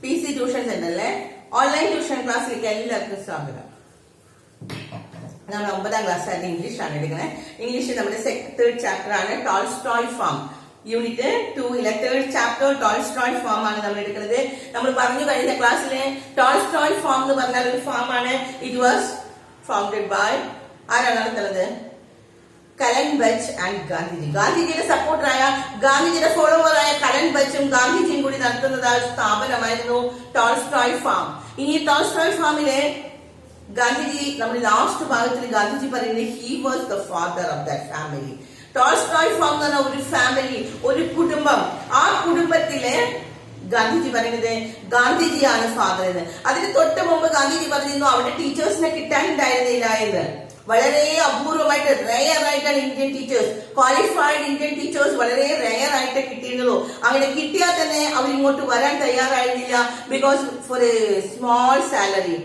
PC tuition സെന്ററിലെ online tuition ക്ലാസ്സിലേക്ക് എല്ലാവർക്കും സ്വാഗതം. നമ്മൾ 9ാം ക്ലാസ് ആയിട്ട് ഇംഗ്ലീഷ് ആണ് എടുക്കുന്നത്. ഇംഗ്ലീഷിൽ നമ്മുടെ തേർഡ് ചാപ്റ്റർ ആണ് Tolstoy farm. Unit 2 third chapter Tolstoy farm ആണ് നമ്മൾ എടുക്കുന്നത്. നമ്മൾ പറഞ്ഞു കഴിഞ്ഞ ക്ലാസ്സിലെ ടോൾസ്റ്റോയ് ഫാം എന്ന് പറഞ്ഞാൽ ഒരു ഫാം ആണ്. ഇറ്റ് വാസ് ഫൗണ്ടഡ് ബൈ ആരാണ് നടത്തുന്നത്? കലൻ ബച്ച് ആൻഡ് ഗാന്ധിജി. ഗാന്ധിജിയുടെ സപ്പോർട്ടറായ ഗാന്ധിജിയുടെ ഫോളോവറായ കലൻ ബച്ചും ഗാന്ധിജിയും കൂടി നടത്തുന്നതായ സ്ഥാപനമായിരുന്നു ടോൾസ്റ്റോയ് ഫാം. ഇനി ടോൾസ്റ്റോയ് ഫാമിലെ ഗാന്ധിജി നമ്മുടെ ലാസ്റ്റ് ഭാഗത്തിൽ ഗാന്ധിജി പറയുന്നത് he was the father of that family. Tolstoy farm എന്ന് പറഞ്ഞ ഒരു ഫാമിലി, ഒരു കുടുംബം. ആ കുടുംബത്തിലെ ഗാന്ധിജി പറയുന്നത് ഗാന്ധിജിയാണ് ഫാദർ എന്ന്. അതിന് തൊട്ട് മുമ്പ് ഗാന്ധിജി പറഞ്ഞിരുന്നു അവിടെ ടീച്ചേഴ്സിനെ കിട്ടാനുണ്ടായിരുന്നില്ല എന്ന്. വളരെ അപൂർവമായിട്ട് റെയർ ആയിട്ടാണ് Indian teachers, qualified Indian teachers വളരെ റെയർ ആയിട്ട് കിട്ടിയിരുന്നുള്ളൂ. അങ്ങനെ കിട്ടിയാൽ തന്നെ അവർ ഇങ്ങോട്ട് വരാൻ തയ്യാറായിരുന്നില്ല. Because for a small salary,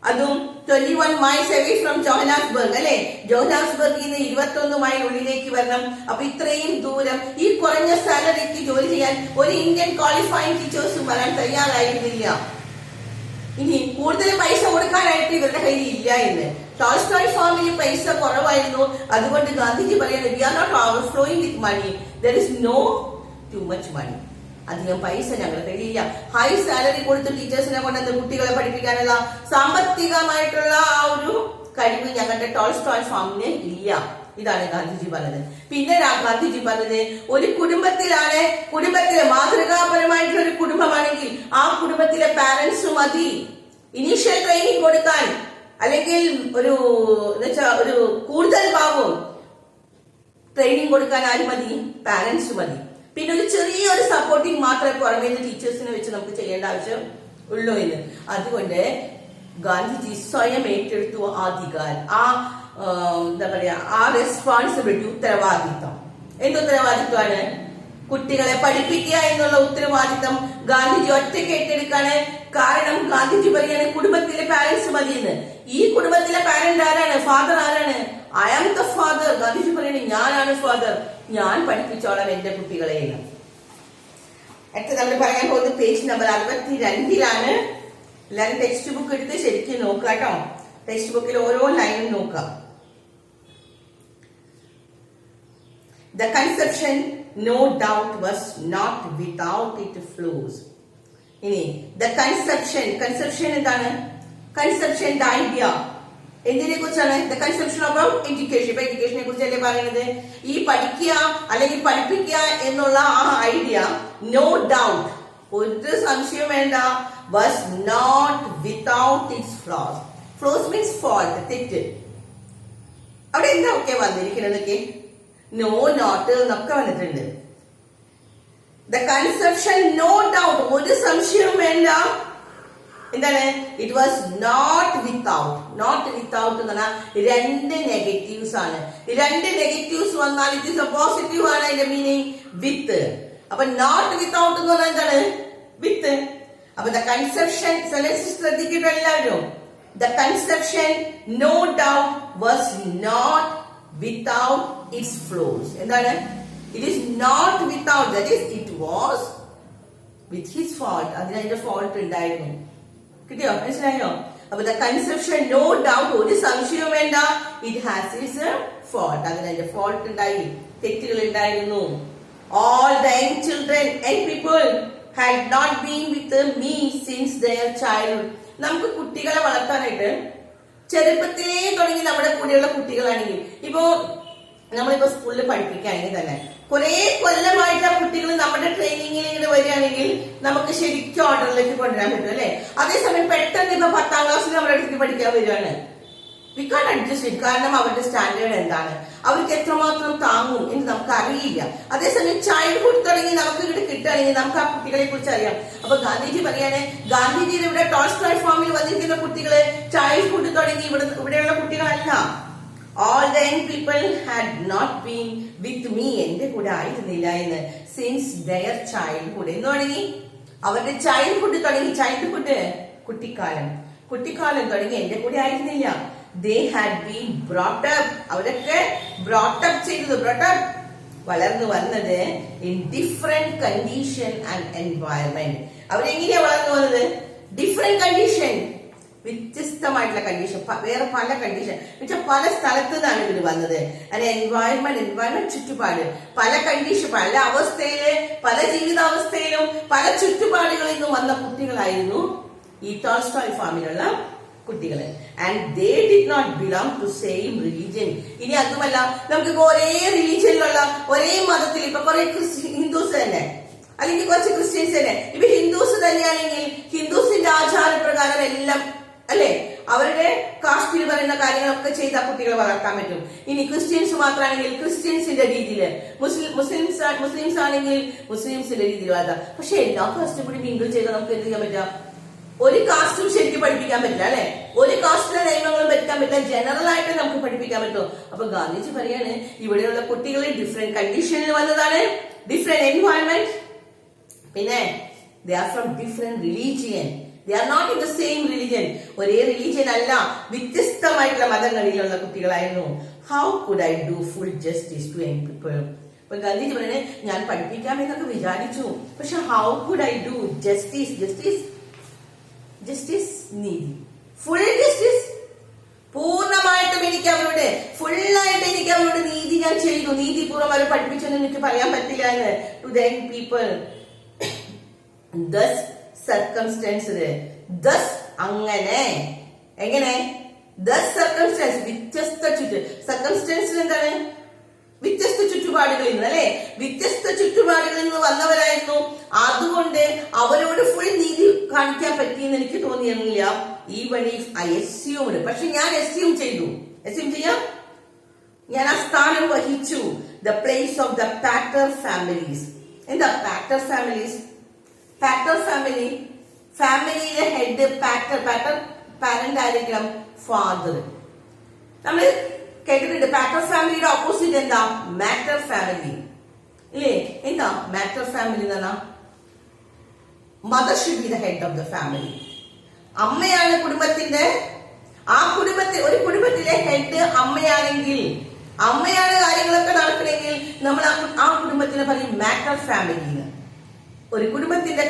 അതും 21 മൈൽസ് അവേ ഫ്രം ജോഹനാസ്ബർഗ് അല്ലെ. ജോഹനാസ്ബർഗിൽ നിന്ന് 21 മൈൽ ഉള്ളിലേക്ക് വരണം. അപ്പൊ ഇത്രയും ദൂരം ഈ കുറഞ്ഞ സാലറിക്ക് ജോലി ചെയ്യാൻ ഒരു ഇന്ത്യൻ ക്വാളിഫൈഡ് ടീച്ചേഴ്സും വരാൻ തയ്യാറായിരുന്നില്ല. ഇനി കൂടുതൽ പൈസ കൊടുക്കാനായിട്ട് ഇവരുടെ കയ്യിൽ ഇല്ല എന്ന്. ടോൾസ്റ്റോയ് ഫാമിലി പൈസ കുറവായിരുന്നു. അതുകൊണ്ട് ഗാന്ധിജി പറയുന്നത് we are not overflowing with money, there is no too much money. അധികം പൈസ ഞങ്ങളുടെ കയ്യിലില്ല. ഹൈ സാലറി കൊടുത്ത് ടീച്ചേഴ്സിനെ കൊണ്ടുവന്ന് കുട്ടികളെ പഠിപ്പിക്കാനുള്ള സാമ്പത്തികമായിട്ടുള്ള ആ ഒരു കഴിവ് ഞങ്ങളുടെ ടോൾസ്റ്റോയ് ഫാമിന് ഇല്ല. ഇതാണ് ഗാന്ധിജി പറഞ്ഞത്. പിന്നെ ഗാന്ധിജി പറഞ്ഞത് ഒരു കുടുംബത്തിലാണ്, കുടുംബത്തിലെ മാതൃകാപരമായിട്ടുള്ള ഒരു കുടുംബമാണെങ്കിൽ ആ കുടുംബത്തിലെ പാരന്റ്സ് മതി ഇനീഷ്യൽ ട്രെയിനിങ് കൊടുക്കാൻ, അല്ലെങ്കിൽ ഒരു കൂടുതൽ ഭാഗവും ട്രെയിനിങ് കൊടുക്കാൻ ആര് മതി? പാരന്റ്സ് മതി. പിന്നെ ഒരു ചെറിയൊരു സപ്പോർട്ടിങ് മാത്രമേ പുറമേ ടീച്ചേഴ്സിനെ വെച്ച് നമുക്ക് ചെയ്യേണ്ട ആവശ്യം ഉള്ളൂ എന്ന്. അതുകൊണ്ട് ഗാന്ധിജി സ്വയം ഏറ്റെടുത്തു അധികാരം, എന്താ പറയാ, ആ റെസ്പോൺസിബിലിറ്റി, ഉത്തരവാദിത്വം. എന്ത് ഉത്തരവാദിത്വമാണ്? കുട്ടികളെ പഠിപ്പിക്കുക എന്നുള്ള ഉത്തരവാദിത്തം ഗാന്ധിജി ഒറ്റയ്ക്ക് ഏറ്റെടുക്കാണ്. കാരണം ഗാന്ധിജി പറയാണ് കുടുംബത്തിലെ പാരന്റ്സ് മതിയെന്ന്. ഈ കുടുംബത്തിലെ പാരന്റ് ആരാണ്? ഫാദർ ആരാണ്? I am the father. Gandhiji പറയാണ് ഞാനാണ് ഫാദർ, ഞാൻ പഠിപ്പിച്ചോളാം എന്റെ കുട്ടികളെ എന്ന്. അടുത്ത നമ്മൾ പറയാൻ പോകുന്നത് പേജ് നമ്പർ 62-ലാണ്. എല്ലാവരും ടെക്സ്റ്റ് ബുക്ക് എടുത്ത് ശരിക്കും നോക്കുക കേട്ടോ. ടെക്സ്റ്റ് ബുക്കിൽ ഓരോ ലൈനും നോക്കാം. The conception, no doubt, was not without its flaws. ഇനി the conception എന്താണ്? conception, the idea. എന്തിനെ കുറിച്ചാണ്? the conception about education. ഇപ്പൊ എഡ്യൂക്കേഷനെ കുറിച്ചല്ലേ പറയുന്നത്. ഈ പഠിക്കുക അല്ലെങ്കിൽ പഠിപ്പിക്കുക എന്നുള്ള ആ ഐഡിയ, no doubt, ഒരു സംശയം വേണ്ട, was not without its flaws. flaws means fault, തെറ്റ്. അവിടെ എന്താ ഒക്കെ വന്നിരിക്കുന്നതൊക്കെ? നോ, നോട്ട് എന്നൊക്കെ വന്നിട്ടുണ്ട്. ദ കൺസെപ്ഷൻ, നോ ഡൗട്ട്, ഒരു സംശയവും വേണ്ട. എന്താണ്? It was not without. Not without എന്ന് പറഞ്ഞാൽ രണ്ട് നെഗറ്റീവ്സ് ആണ്. രണ്ട് നെഗറ്റീവ്സ് വന്നാൽ ഇറ്റ് ഈസ് എ പോസിറ്റീവ് ആണ് അതിന്റെ മീനിങ്, വിത്ത്. അപ്പൊ നോട്ട് വിത്തൗട്ട് എന്ന് പറഞ്ഞാൽ എന്താണ്? വിത്ത്. അപ്പൊ ദ കൺസെപ്ഷൻ, ശ്രദ്ധിക്കട്ടെ എല്ലാവരും. The conception, no doubt, was not without its flaws. എന്താണ്? it is not without, that is it was with his fault. അതിന്റെ ഫോൾട്ട് ഉണ്ടായിരുന്നു. കിട്ടിയോ? മനസ്സിലായോ? അപ്പൊ the conception, no doubt, ഒരു സംശയവും വേണ്ട, it has its fault. അതിന്റെ ഫോൾട്ട് ഉണ്ടായി, തെറ്റുകൾ ഉണ്ടായിരുന്നു. all the young children and people had not been with me since their childhood. നമുക്ക് കുട്ടികളെ വളർത്താനായിട്ട് ചെറുപ്പത്തിലേ തുടങ്ങി നമ്മുടെ കൂടെയുള്ള കുട്ടികളാണെങ്കിൽ, ഇപ്പോ നമ്മളിപ്പോ സ്കൂളിൽ പഠിപ്പിക്കുകയാണെങ്കിൽ തന്നെ കുറെ കൊല്ലമായിട്ട് ആ കുട്ടികൾ നമ്മുടെ ട്രെയിനിങ്ങിൽ ഇങ്ങനെ വരികയാണെങ്കിൽ നമുക്ക് ശരിക്കും ഓർഡറിലേക്ക് കൊണ്ടുവരാൻ പറ്റും അല്ലെ. അതേസമയം പെട്ടെന്ന് ഇപ്പൊ 10ാം ക്ലാസ്സിൽ നമ്മുടെ അടുത്തേക്ക് പഠിക്കാൻ വരികയാണ്, വി കാൻ അഡ്ജസ്റ്റ് ഇറ്റ്. കാരണം അവരുടെ സ്റ്റാൻഡേർഡ് എന്താണ്, അവർക്ക് എത്രമാത്രം താങ്ങും എന്ന് നമുക്ക് അറിയില്ല. അതേസമയം ചൈൽഡ്ഹുഡ് തുടങ്ങി നമുക്ക് ഇവിടെ കിട്ടുകയാണെങ്കിൽ നമുക്ക് ആ കുട്ടികളെ കുറിച്ച് അറിയാം. അപ്പൊ ഗാന്ധിജി പറയാണ്, ഗാന്ധിജിയുടെ ഇവിടെ ടോൾസ്റ്റോയ് ഫാമിൽ വന്നിരിക്കുന്ന കുട്ടികളെ ചൈൽഡ്ഹുഡ് തുടങ്ങി ഇവിടെയുള്ള കുട്ടികളല്ല. All the young people had not been with me, എന്റെ കൂടെ ആയിരുന്നില്ല എന്ന്. സിൻസ് ദയർ ചൈൽഡ്ഹുഡ് എന്ന് തുടങ്ങി അവരുടെ ചൈൽഡ്ഹുഡ് തുടങ്ങി. ചൈൽഡ്ഹുഡ് കുട്ടിക്കാലം തുടങ്ങി എന്റെ കൂടെ ആയിരുന്നില്ല. They had been brought up, അവരൊക്കെ brought up ചെയ്തത്, brought up വളർന്നു വന്നത് in different condition and environment. അവരെങ്ങനെയാ വളർന്നു വന്നത്? ഡിഫറെന്റ് കണ്ടീഷൻ, വ്യത്യസ്തമായിട്ടുള്ള കണ്ടീഷൻ, വേറെ പല കണ്ടീഷൻ എന്നുവെച്ചാൽ പല സ്ഥലത്ത് നിന്നാണ് ഇവര് വന്നത്. അതിന് എൻവയറമെന്റ് ചുറ്റുപാട്, പല കണ്ടീഷൻ, പല അവസ്ഥയില്, പല ജീവിതാവസ്ഥയിലും പല ചുറ്റുപാടുകളിൽ നിന്നും വന്ന കുട്ടികളായിരുന്നു ഈ ടോൾസ്റ്റോയ് ഫാമിലുള്ള കുട്ടികള്. And they did not belong to same religion. ഇനി അതുമല്ല, നമുക്ക് ഒരേ റിലീജിയനിലുള്ള ഒരേ മതത്തിൽ ഇപ്പൊ കുറെ ഹിന്ദുസ് തന്നെ, അല്ലെങ്കിൽ കുറച്ച് ക്രിസ്ത്യൻസ് തന്നെ. ഇപ്പൊ ഹിന്ദുസ് തന്നെയാണെങ്കിൽ ഹിന്ദുസിന്റെ ആചാരപ്രകാരം എല്ലാം അല്ലെ അവരുടെ കാസ്റ്റിൽ പറയുന്ന കാര്യങ്ങളൊക്കെ ചെയ്ത കുട്ടികളെ വളർത്താൻ പറ്റും. ഇനി ക്രിസ്ത്യൻസ് മാത്രമാണെങ്കിൽ ക്രിസ്ത്യൻസിന്റെ രീതിയിൽ, മുസ്ലിംസ് ആണെങ്കിൽ മുസ്ലിംസിന്റെ രീതിയിൽ വളർത്താം. പക്ഷെ എല്ലാ കാസ്റ്റും കൂടി മിങ്കിൾ ചെയ്ത് നമുക്ക് എന്ത് ചെയ്യാൻ പറ്റാം? ഒരു കാസ്റ്റും ശരിക്കും പഠിപ്പിക്കാൻ പറ്റില്ല അല്ലെ, ഒരു കാസ്റ്റിലെ നിയമങ്ങളും പഠിക്കാൻ പറ്റില്ല, ജനറൽ ആയിട്ട് നമുക്ക് പഠിപ്പിക്കാൻ പറ്റും. അപ്പൊ ഗാന്ധിജി പറയാണ് ഇവിടെയുള്ള കുട്ടികൾ ഡിഫറെന്റ് കണ്ടീഷനിൽ വന്നതാണ്, ഡിഫറെന്റ് എൻവയറമെന്റ്, പിന്നെ they are from different religion, they are not in the same religion. ഒരേ റിലീജിയൻ അല്ല, വ്യത്യസ്തമായിട്ടുള്ള മതങ്ങളിലുള്ള കുട്ടികളായിരുന്നു. How could I do full justice to young people? അപ്പൊ ഗാന്ധിജി പറയണേ ഞാൻ പഠിപ്പിക്കാമെന്നൊക്കെ വിചാരിച്ചു, പക്ഷെ how could I do justice? Justice നീതി, ഫുൾ ജസ്റ്റിസ്, പൂർണ്ണമായിട്ടും എനിക്ക് അവരോട് ഫുള്ളായിട്ട് എനിക്ക് അവരോട് നീതി ഞാൻ ചെയ്തു, നീതിപൂർവ്വം അവരെ പഠിപ്പിച്ചെന്ന് എനിക്ക് പറയാൻ പറ്റില്ല എന്ന്. To the young people thus circumstances, thus അങ്ങനെ, എങ്ങനെ? ദസ് സർക്കംസ്റ്റൻസ്, വ്യത്യസ്ത സർക്കംസ്റ്റൻസ് എന്താണ്? വ്യത്യസ്ത ചുറ്റുപാടുകളിൽ നിന്ന് അല്ലെ, വ്യത്യസ്ത ചുറ്റുപാടുകളിൽ നിന്ന് വന്നവരായിരുന്നു. അതുകൊണ്ട് അവരോട് ഫുൾ നീതി കാണിക്കാൻ പറ്റിയെന്ന് എനിക്ക് തോന്നിയിരുന്നില്ല. ഈവൻ ഇഫ് ഐ അസ്യൂംഡ്, പക്ഷെ ഞാൻ അസ്യൂം ചെയ്തു. അസ്യൂം ചെയ്യാം, ഞാൻ ആ സ്ഥാനം വഹിച്ചു. The place of the paterfamilias. എന്താ പാറ്റർ ഫാമിലീസ്? പാറ്റർ ഫാമിലി, ഫാമിലിയിലെ ഹെഡ് പാറ്റർ, പാരന്റ് ആയിരിക്കണം ഫാദർ. നമ്മൾ കേട്ടിട്ടുണ്ട് പാറ്റർ ഫാമിലിയുടെ ഓപ്പോസിറ്റ് എന്താ? മാറ്റർ ഫാമിലി ഇല്ലേ? എന്താ മാറ്റർ ഫാമിലി എന്ന് പറഞ്ഞാൽ mother should be the head of the family. അമ്മയാണ് കുടുംബത്തിന്റെ, ആ കുടുംബത്തിൽ, ഒരു കുടുംബത്തിലെ ഹെഡ് അമ്മയാണെങ്കിൽ, അമ്മയാണ് കാര്യങ്ങളൊക്കെ നടക്കണമെങ്കിൽ നമ്മൾ ആ കുടുംബത്തിനെ പറയും മാറ്റർ ഫാമിലി. ഒരു കുടുംബത്തിന്റെ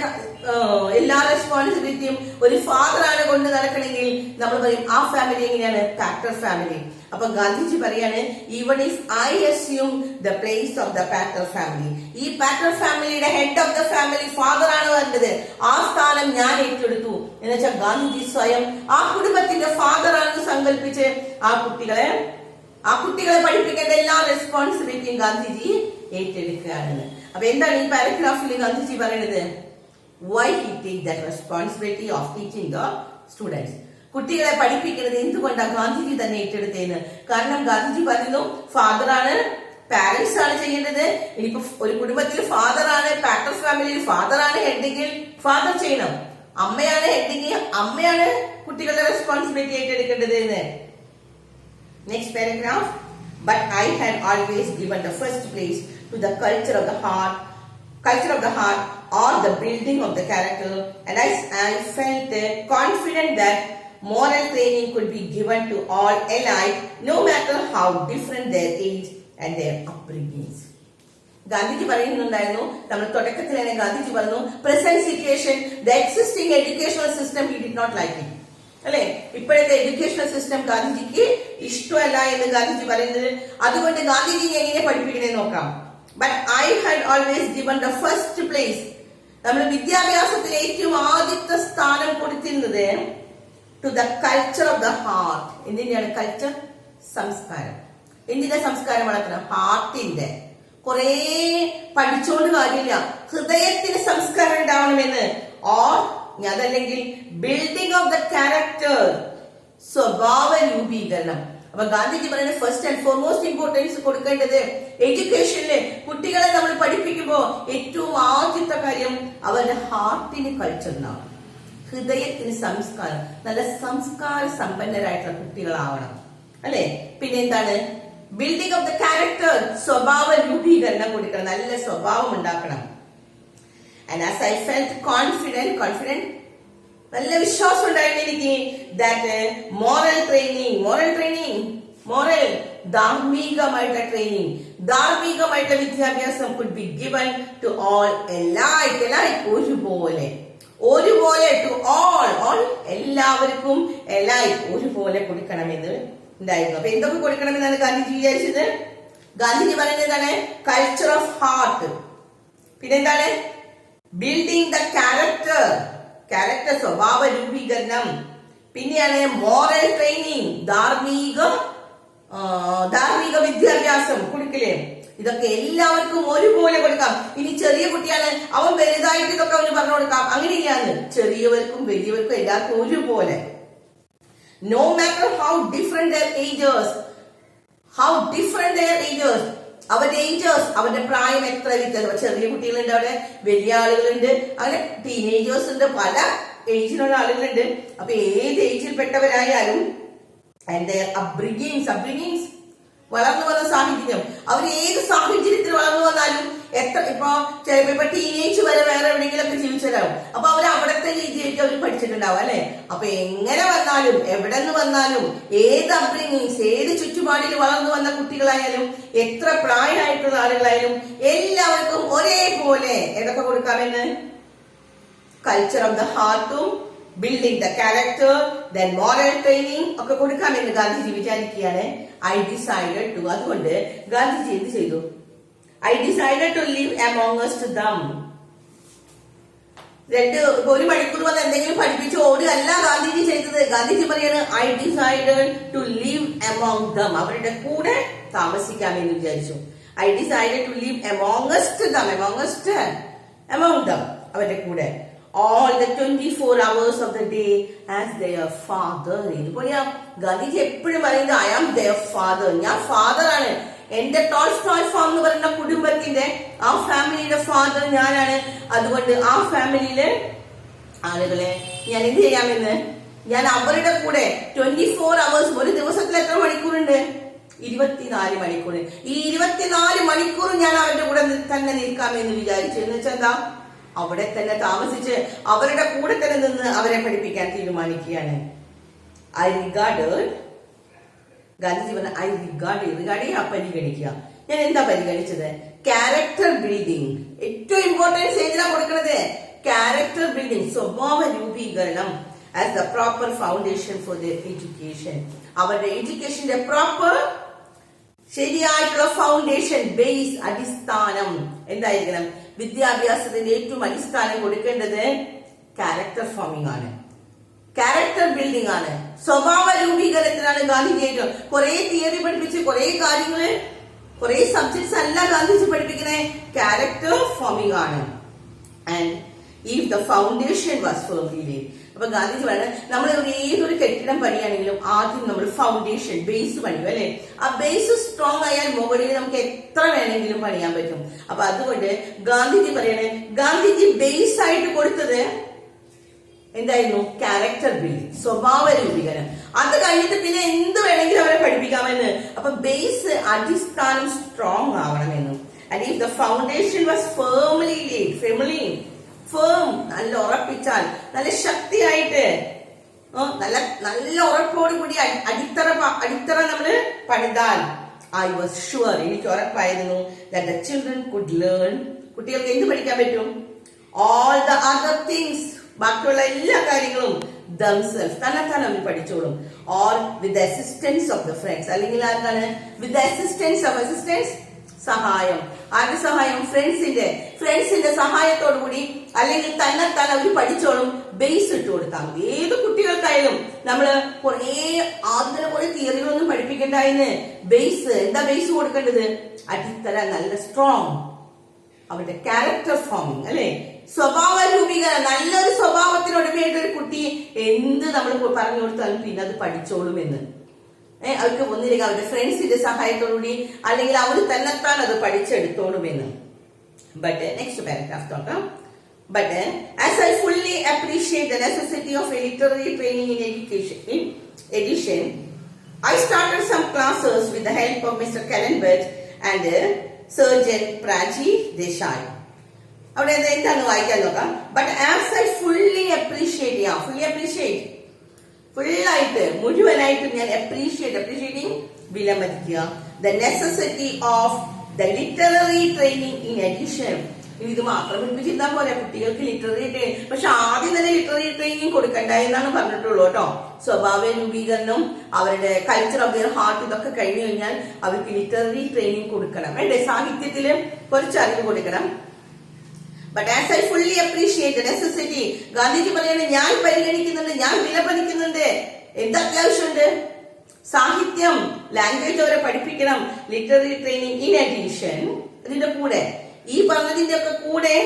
എല്ലാ റെസ്പോൺസിബിലിറ്റിയും ഒരു ഫാദറാണ് കൊണ്ട് നടക്കണമെങ്കിൽ നമ്മൾ പറയും ആ ഫാമിലി എങ്ങനെയാണ്? Pater family. അപ്പൊ ഗാന്ധിജി പറയാണ് even if I assume the place of the pater family, ഈ പാറ്റർ ഫാമിലിയുടെ head of the family father ആണ് വേണ്ടത്, ആ സ്ഥാനം ഞാൻ ഏറ്റെടുത്തു എന്ന് വെച്ചാൽ ഗാന്ധിജി സ്വയം ആ കുടുംബത്തിന്റെ ഫാദർ ആണെന്ന് സങ്കല്പിച്ച് ആ കുട്ടികളെ പഠിപ്പിക്കേണ്ട എല്ലാ റെസ്പോൺസിബിലിറ്റിയും ഗാന്ധിജി ഏറ്റെടുക്കുകയാണ്. അപ്പൊ എന്താണ് ഈ പാരഗ്രാഫിൽ ഗാന്ധിജി പറയുന്നത്? Why he take that responsibility of teaching the students. കുട്ടികളെ പഠിപ്പിക്കുന്നത് എന്തുകൊണ്ടാണ് ഗാന്ധിജി തന്നെ ഏറ്റെടുത്തതെന്ന്. കാരണം ഗാന്ധിജി പറയുന്നു ഫാദറാണ്, പാരന്റ്സ് ആണ് ചെയ്യേണ്ടത്. ഇനിയിപ്പോ ഒരു കുടുംബത്തിൽ ഫാദറാണ്, പാറ്റർ ഫാമിലിയിൽ ഫാദറാണ് ഹെഡെങ്കിൽ ഫാദർ ചെയ്യണം, അമ്മയാണ് ഹെഡെങ്കിൽ അമ്മയാണ് കുട്ടികളുടെ റെസ്പോൺസിബിലിറ്റി ഏറ്റെടുക്കേണ്ടത് എന്ന്. Next paragraph. But I had always given the first place to the culture of the heart or the building of the character, and I felt confident that moral training could be given to all alike, no matter how different their age and their upbringings. Gandhiji പറയുന്നുണ്ടായിരുന്നു, നമ്മൾ തുടക്കത്തിൽ തന്നെ ഗാന്ധിജി പറഞ്ഞു present situation, the existing educational system he did not like it അല്ലെ. ഇപ്പോഴത്തെ educational system ഗാന്ധിജിക്ക് ഇഷ്ടമല്ല എന്ന് ഗാന്ധിജി പറയുന്നത്. അതുകൊണ്ട് ഗാന്ധിജി എങ്ങനെ പഠിപ്പിക്കണേ നോക്കാം. But I had always given the first place, നമ്മൾ വിദ്യാഭ്യാസത്തിൽ ഏറ്റവും ആദ്യത്തെ സ്ഥാനം കൊടുത്തിരുന്നത് to the culture of the heart. എന്തിന്റെയാണ് കൾച്ചർ? സംസ്കാരം. എന്തിന്റെ സംസ്കാരം വളർത്തണം? ഹാർട്ടിന്റെ. കുറെ പഠിച്ചോണ്ട് കാര്യമില്ല, ഹൃദയത്തിന് സംസ്കാരം ഉണ്ടാവണമെന്ന്. ഓർ അതല്ലെങ്കിൽ ബിൽഡിംഗ് ഓഫ് ദ ക്യാരക്ടർ, സ്വഭാവ രൂപീകരണം. അപ്പൊ ഗാന്ധിജി പറയുന്നത് ഫസ്റ്റ് ആൻഡ് ഫോർമോസ്റ്റ് ഇമ്പോർട്ടൻസ് കൊടുക്കേണ്ടത് എഡ്യൂക്കേഷനില് കുട്ടികളെ നമ്മൾ പഠിപ്പിക്കുമ്പോ ഏറ്റവും ആദ്യത്തെ കാര്യം അവരുടെ ഹാർട്ടിന് കൾച്ചറിനാണ്, ഹൃദയത്തിന് സംസ്കാരം, നല്ല സംസ്കാര സമ്പന്നരായിട്ടുള്ള കുട്ടികളാവണം അല്ലെ. പിന്നെ എന്താണ്? ബിൽഡിംഗ് ഓഫ് ദ ക്യാരക്ടർ, സ്വഭാവ രൂപീകരണം കൊടുക്കണം, നല്ല സ്വഭാവം ഉണ്ടാക്കണം. And as I felt confident, നല്ല വിശ്വാസം ഉണ്ടായിരുന്നു എനിക്ക്, that moral training, ധാർമ്മികമായിട്ടുള്ള ട്രെയിനിങ്, ധാർമ്മികമായിട്ടുള്ള വിദ്യാഭ്യാസം could be given to all, എല്ലാവർക്കും ഒരുപോലെ, ഒരുപോലെ to all എല്ലാവർക്കും എല്ലാവർക്കും ഒരുപോലെ കൊടുക്കണമെന്ന് ഉണ്ടായിരുന്നു. അപ്പൊ എന്തൊക്കെ കൊടുക്കണമെന്നാണ് ഗാന്ധിജി വിചാരിച്ചത്? ഗാന്ധിജി പറയുന്നത് എന്താണ്? കൾച്ചർ ഓഫ് ഹാർട്ട്, പിന്നെന്താണ്? ബിൽഡിംഗ് ദ ക്യാരക്ടർ സ്വഭാവ രൂപീകരണം, പിന്നെയാണ് മോറൽ ട്രെയിനിങ്, ധാർമ്മിക വിദ്യാഭ്യാസം കൊടുക്കലേ. ഇതൊക്കെ എല്ലാവർക്കും ഒരുപോലെ കൊടുക്കാം. ഇനി ചെറിയ കുട്ടിയാണ്, അവൻ വലുതായിട്ട് ഇതൊക്കെ അവന് പറഞ്ഞു കൊടുക്കാം, അങ്ങനെയാണ്. ചെറിയവർക്കും വലിയവർക്കും എല്ലാവർക്കും ഒരുപോലെ. No matter how different their ages, അവരുടെ ഏജേഴ്സ്, അവരുടെ പ്രായം എത്ര വ്യത്യാസം. ചെറിയ കുട്ടികളുണ്ട്, അവിടെ വലിയ ആളുകളുണ്ട്, അങ്ങനെ ടീനേജേഴ്സ് ഉണ്ട്, പല ഏജിലുള്ള ആളുകളുണ്ട്. അപ്പൊ ഏത് ഏജിൽപ്പെട്ടവരായാലും അതിന്റെ അബ്രിഗിങ്സ് വളർന്നു വന്ന സാഹചര്യം, അവർ ഏത് സാഹചര്യത്തിൽ വളർന്നു വന്നാലും, എത്ര ഇപ്പൊ ചിലപ്പോ ഇപ്പൊ ടീനേജ് വരെ വേറെ എവിടെയെങ്കിലൊക്കെ ജീവിച്ചവരാകും. അപ്പൊ അവർ അവിടത്തെ രീതിയായിട്ട് അവർ പഠിച്ചിട്ടുണ്ടാവും അല്ലെ. അപ്പൊ എങ്ങനെ വന്നാലും, എവിടെ നിന്ന് വന്നാലും, ഏത് അബ്രിങ്ങിങ്സ്, ഏത് ചുറ്റുപാടിൽ വളർന്നു വന്ന കുട്ടികളായാലും, എത്ര പ്രായമായിട്ടുള്ള ആളുകളായാലും എല്ലാവർക്കും ഒരേപോലെ ഏതൊക്കെ കൊടുക്കാമെന്ന്? കൾച്ചർ ഓഫ് ദ ഹാർട്ടും, building the character, then moral training ഒക്കെ കൊടുക്കാമെന്ന് ഗാന്ധിജി വിചാരിക്കുകയാണ്. ഐ ഡിസൈഡഡ് ടു, അതുകൊണ്ട് ഗാന്ധിജി എന്ത് ചെയ്തു? I decided to live amongst them. ഒരു മണിക്കൂർ വന്ന് എന്തെങ്കിലും പഠിപ്പിച്ച് ഓടുകയല്ല ഗാന്ധിജി ചെയ്തത്. ഗാന്ധിജി പറയാണ് I decided to live among them, അവരുടെ കൂടെ താമസിക്കാമെന്ന് വിചാരിച്ചു. I decided to live amongst them, among them, അവരുടെ കൂടെ. All the 24 hours of the day as their father. ഇതുപോലെ ഗാന്ധിജി എപ്പോഴും പറയുന്നത് ഐ ആം their father, ഞാൻ ഫാദർ ആണ്. എന്റെ ടോൾസ്റ്റോയ് ഫാം എന്ന് പറയുന്ന കുടുംബത്തിന്റെ, ആ ഫാമിലിയുടെ ഫാദർ ഞാനാണ്. അതുകൊണ്ട് ആ ഫാമിലിയിലെ ആളുകളെ ഞാൻ എന്ത് ചെയ്യാമെന്ന്, ഞാൻ അവരുടെ കൂടെ 24 hours, ഒരു ദിവസത്തിൽ എത്ര മണിക്കൂറുണ്ട്? 24 മണിക്കൂർ. ഈ 24 മണിക്കൂർ ഞാൻ അവരുടെ കൂടെ തന്നെ നിൽക്കാമെന്ന് വിചാരിച്ചു. എന്ന് വെച്ചാൽ എന്താ? അവിടെ തന്നെ താമസിച്ച് അവരുടെ കൂടെ തന്നെ നിന്ന് അവരെ പഠിപ്പിക്കാൻ തീരുമാനിക്കുകയാണ്. ഗാന്ധിജി പറഞ്ഞ പരിഗണിക്കുക. ഞാൻ എന്താ പരിഗണിച്ചത്? Character building. ഏറ്റവും ഇമ്പോർട്ടൻസ് ഏതിനാ കൊടുക്കുന്നത്? ക്യാരക്ടർ ബിൽഡിംഗ്, സ്വഭാവ രൂപീകരണം as the proper foundation for the education. അവരുടെ എഡ്യൂക്കേഷന്റെ പ്രോപ്പർ ശരിയായിട്ടുള്ള ഫൗണ്ടേഷൻ, ബേസ്, അടിസ്ഥാനം എന്തായിരിക്കണം? വിദ്യാഭ്യാസത്തിന്റെ ഏറ്റവും അടിസ്ഥാനം കൊടുക്കേണ്ടത് ക്യാരക്ടർ ഫോമിംഗ് ആണ്, ക്യാരക്ടർ ബിൽഡിംഗ് ആണ്, സ്വഭാവ രൂപീകരണത്തിനാണ് ഗാന്ധിജി കുറെ തിയറി പഠിപ്പിച്ച് കുറെ കാര്യങ്ങള്, കുറെ സബ്ജക്ട്സ് അല്ല ഗാന്ധിജി പഠിപ്പിക്കുന്നത്, ക്യാരക്ടർ ഫോമിംഗ് ആണ്. And if the foundation was firmly laid. അപ്പൊ ഗാന്ധിജി പറയുന്നത് നമ്മൾ ഏതൊരു കെട്ടിടം പണിയാണെങ്കിലും ആദ്യം നമ്മൾ ഫൗണ്ടേഷൻ, ബേസ് പണിയും അല്ലെ. ആ ബേസ് സ്ട്രോങ് ആയാൽ മുകളിൽ നമുക്ക് എത്ര വേണമെങ്കിലും പണിയാൻ പറ്റും. അപ്പൊ അതുകൊണ്ട് ഗാന്ധിജി പറയണേ, ഗാന്ധിജി ബേസ് ആയിട്ട് കൊടുത്തത് എന്തായിരുന്നു? ക്യാരക്ടർ ബിൽഡിംഗ്, സ്വഭാവ രൂപീകരണം. അത് കഴിഞ്ഞിട്ട് പിന്നെ എന്ത് വേണമെങ്കിലും അവരെ പഠിപ്പിക്കാമെന്ന്. അപ്പൊ ബേസ്, അടിസ്ഥാനം സ്ട്രോങ് ആവണമെന്നും. And if the foundation was firmly laid, firm, നല്ല ഉറപ്പിച്ചാൽ, നല്ല ശക്തിയായിട്ട്, നല്ല ഉറപ്പോടുകൂടി അടിത്തറ നമ്മള് പണിതാൽ, ഐ വാസ് ഷുവർ, എനിക്ക് ഉറപ്പായിരുന്നു, that the children could learn, കുട്ടികൾക്ക് എന്ത് പഠിക്കാൻ പറ്റും? all the other things, ബാക്കിയുള്ള എല്ലാ കാര്യങ്ങളും themselves, തന്നെത്താൻ അവർ പഠിച്ചോളും. or with the assistance of the friends, അല്ലെങ്കിൽ ആർക്കാണ്? with the assistance of സഹായം. ആരുടെ സഹായം? ഫ്രണ്ട്സിന്റെ സഹായത്തോടു കൂടി, അല്ലെങ്കിൽ തന്നെത്താൻ അവർ പഠിച്ചോളും. ബേസ് ഇട്ട് കൊടുത്താൽ മതി. ഏത് കുട്ടികൾക്കായാലും നമ്മള് ആദ്യം കുറെ തിയറികളൊന്നും പഠിപ്പിക്കണ്ടായിന്ന്. ബേസ്, എന്താ ബേസ് കൊടുക്കേണ്ടത്? അടിത്തറ നല്ല സ്ട്രോങ്, അവരുടെ ക്യാരക്ടർ ഫോമിങ് അല്ലെ, സ്വഭാവ രൂപീകരണം. നല്ലൊരു സ്വഭാവത്തിനൊടുമയായിട്ട് ഒരു കുട്ടി എന്ത് നമ്മൾ പറഞ്ഞു കൊടുത്താലും പിന്നെ അത് പഠിച്ചോളും എന്ന്. അവർക്ക് ഒന്നിലേക്ക് അവരുടെ ഫ്രണ്ട്സിന്റെ സഹായത്തോടുകൂടി, അല്ലെങ്കിൽ അവർ തന്നെത്താൻ അത് പഠിച്ചെടുത്തോളുമെന്ന്. ബട്ട് നെക്സ്റ്റ് പാരഗ്രാഫ് നോക്കാം. But as I fully appreciate the necessity of a literary training in education, I started some classes with the help of Mr. Kellenberg and Surgeon Prachi Desai. അവിടെ എന്താണ് വായിക്കാൻ നോക്കാം. But as I fully appreciate, ഫുള്ളായിട്ട് മുഴുവനായിട്ട് ഞാൻ appreciating വിലമതിക്കുക. The necessity of the literary training in addition. ഇത് മാത്രം പഠിപ്പിച്ചിരുന്നാൽ പോലെ കുട്ടികൾക്ക് ലിറ്റററി ട്രെയിനിങ്, പക്ഷെ ആദ്യം തന്നെ ലിറ്റററി ട്രെയിനിങ് കൊടുക്കണ്ട എന്നാണ് പറഞ്ഞിട്ടുള്ളൂ കേട്ടോ. സ്വഭാവ രൂപീകരണം, അവരുടെ കൾച്ചർ ഓഫ് ദിയർ ഹാർട്ട്, ഇതൊക്കെ കഴിഞ്ഞു കഴിഞ്ഞാൽ അവർക്ക് ലിറ്റററി ട്രെയിനിങ് കൊടുക്കണം. വേണ്ടേ? സാഹിത്യത്തില് കുറച്ച് അറിവ് കൊടുക്കണം. But as I fully appreciate necessity, Gandhiji പറയുന്നത് ഞാൻ പരിഗണിക്കുന്നുണ്ട്, ഞാൻ വിലമതിക്കുന്നുണ്ട്. എന്ത് അത്യാവശ്യമുണ്ട്? സാഹിത്യം, ലാംഗ്വേജ് അവരെ പഠിപ്പിക്കണം. ലിറ്റററി ട്രെയിനിങ് ഇൻ അഡീഷൻ, ഇതിന്റെ കൂടെ ഈ പറഞ്ഞതിന്റെ ഒക്കെ കൂടെ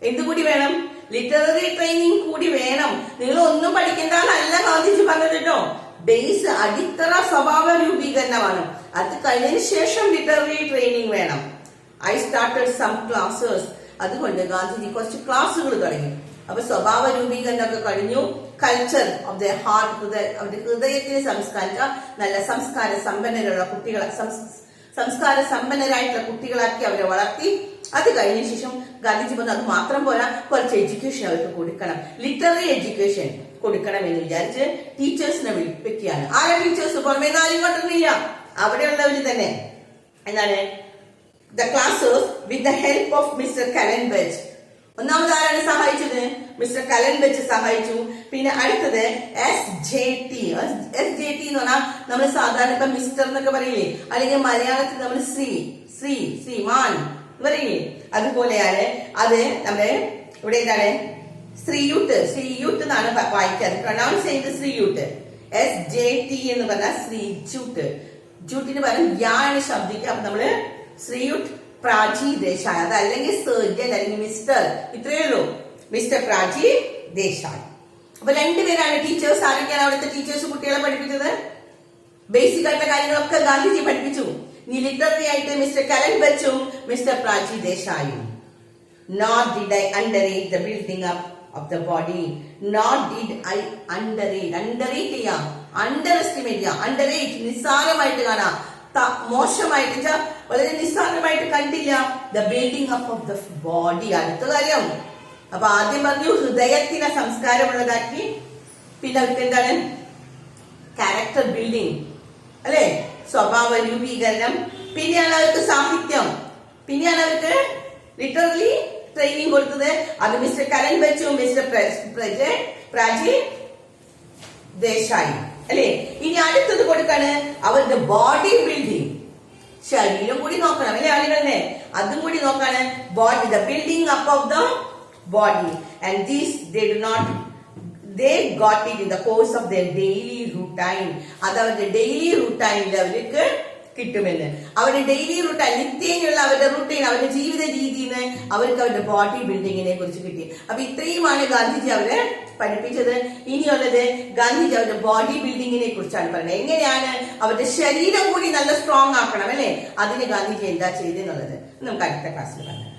എന്തുകൂടി വേണം? ലിറ്റററി ട്രെയിനിങ് കൂടി വേണം. നിങ്ങൾ ഒന്നും പഠിക്കേണ്ടതല്ല ഗാന്ധിജി പറഞ്ഞത് കേട്ടോ. ബേസ്, അടിത്തറ സ്വഭാവ രൂപീകരണമാണ്. അത് കഴിഞ്ഞതിന് ശേഷം ലിറ്റററി ട്രെയിനിങ് വേണം. I started some classes. അതുകൊണ്ട് ഗാന്ധിജി കുറച്ച് ക്ലാസ്സുകൾ തുടങ്ങി. അപ്പൊ സ്വഭാവ രൂപീകരണം ഒക്കെ കഴിഞ്ഞു. കൾച്ചർ ഓഫ് ദ ഹാർട്ട്, അവരുടെ ഹൃദയത്തിന് സംസ്കാരിച്ച നല്ല സംസ്കാര സമ്പന്നരുള്ള കുട്ടികളെ, സംസ്കാര സമ്പന്നരായിട്ടുള്ള കുട്ടികളാക്കി അവരെ വളർത്തി. അത് കഴിഞ്ഞ ശേഷം ഗാന്ധിജി പറഞ്ഞു അത് മാത്രം പോരാ, കുറച്ച് എഡ്യൂക്കേഷൻ അവർക്ക് കൊടുക്കണം, ലിറ്റററി എഡ്യൂക്കേഷൻ കൊടുക്കണം എന്ന് വിചാരിച്ച് ടീച്ചേഴ്സിനെ വെക്കുകയാണ്. ആരാ ടീച്ചേഴ്സ്? പുറമേ നാലും കൊണ്ടൊന്നുമില്ല, അവിടെയുള്ളവര് തന്നെ. എന്താണ്? The classes with the help of mister Kallenbach. ഒന്നാമത് ആരാണ് സഹായിച്ചത്? മിസ്റ്റർ കലൻബെച്ച് സഹായിച്ചു. പിന്നെ അടുത്തത് SJT. SJT എന്ന് പറഞ്ഞാൽ നമ്മൾ സാധാരണ ഇപ്പൊ മിസ്റ്റർ എന്നൊക്കെ പറയില്ലേ, അല്ലെങ്കിൽ മലയാളത്തിൽ നമ്മൾ ശ്രീമാൻ പറയില്ലേ, അതുപോലെയാണ്. അത് നമ്മുടെ ഇവിടെ എന്താണ്? ശ്രീയൂട്ട് എന്നാണ് വായിക്കാറ്, പ്രൊനൗൺസ് ചെയ്യുന്നത് ശ്രീയൂട്ട്. SJT എന്ന് പറഞ്ഞാൽ ശ്രീജൂട്ട്. ജൂട്ടിന് പകരം യാണ് ശബ്ദിക്കുക. അപ്പൊ നമ്മള് ശ്രീയൂട്ട് പ്രാചി ദേശായി, അതല്ലെങ്കിൽ സർജൻ അല്ലെങ്കിൽ മിസ്റ്റർ, ഇത്രയേ ഉള്ളൂ. മിസ്റ്റർ പ്രാചി ദേശായി. അപ്പൊ രണ്ടുപേരാണ് ടീച്ചേഴ്സ്. ആരൊക്കെയാണ് അവിടുത്തെ ടീച്ചേഴ്സ് കുട്ടികളെ പഠിപ്പിച്ചത്? ബേസിക് ആയിട്ടുള്ള കാര്യങ്ങളൊക്കെ ഗാന്ധിജി പഠിപ്പിച്ചു. ഇനി ലിറ്റററി ആയിട്ട് മിസ്റ്റർ കലൻബെച്ചും മിസ്റ്റർ പ്രാചി ദേശായും. Nor did I underrate the building up of the body. Nor did I underrate ചെയ്യാം, underestimate ചെയ്യാം. underrate നിസ്സാരമായിട്ട് കാണാം, മോശമായിട്ട് വളരെ നിസ്സാരമായിട്ട് കണ്ടില്ല. The building up of the body. അടുത്ത കാര്യം, അപ്പൊ ആദ്യം പറഞ്ഞു ഹൃദയത്തിനെ സംസ്കാരമുള്ളതാക്കി. പിന്നെ അവർക്ക് എന്താണ്? ക്യാരക്ടർ ബിൽഡിംഗ്, അല്ലെ? സ്വഭാവ രൂപീകരണം. പിന്നെയാണ് അവർക്ക് സാഹിത്യം. പിന്നെയാണ് അവർക്ക് ലിറ്ററലി ട്രെയിനിങ് കൊടുത്തത്. അത് മിസ്റ്റർ കലൻബെച്ചും മിസ്റ്റർ പ്രാചി ദേശായി, അല്ലെ? ഇനി അടുത്തത് കൊടുക്കാണ് അവരുടെ ബോഡി ബിൽഡിംഗ്. ശരീരം കൂടി നോക്കണം, അല്ലെ ആളുകളെ? അതും കൂടി നോക്കാണ്. Body, the building up of the body. And these they got it in the course of their daily routine. അത് അവരുടെ ഡെയിലി റൂട്ടൈനിൽ അവർക്ക് കിട്ടുമെന്ന്. അവരുടെ ഡെയിലി റൂട്ടൈൻ, നിത്യേനയുള്ള അവരുടെ റൂട്ടൈൻ, അവരുടെ ജീവിത രീതിയിൽ നിന്ന് അവർക്ക് അവരുടെ ബോഡി ബിൽഡിങ്ങിനെ കുറിച്ച് കിട്ടി. അപ്പൊ ഇത്രയുമാണ് ഗാന്ധിജി അവരെ പഠിപ്പിച്ചത്. ഇനിയുള്ളത് ഗാന്ധിജി അവരുടെ ബോഡി ബിൽഡിങ്ങിനെ കുറിച്ചാണ് പറയുന്നത്. എങ്ങനെയാണ് അവരുടെ ശരീരം കൂടി നല്ല സ്ട്രോങ് ആക്കണം, അല്ലെ? അതിന് ഗാന്ധിജി എന്താ ചെയ്തെന്നുള്ളത് നമുക്ക് അടുത്ത ക്ലാസ്സിൽ പറയാം.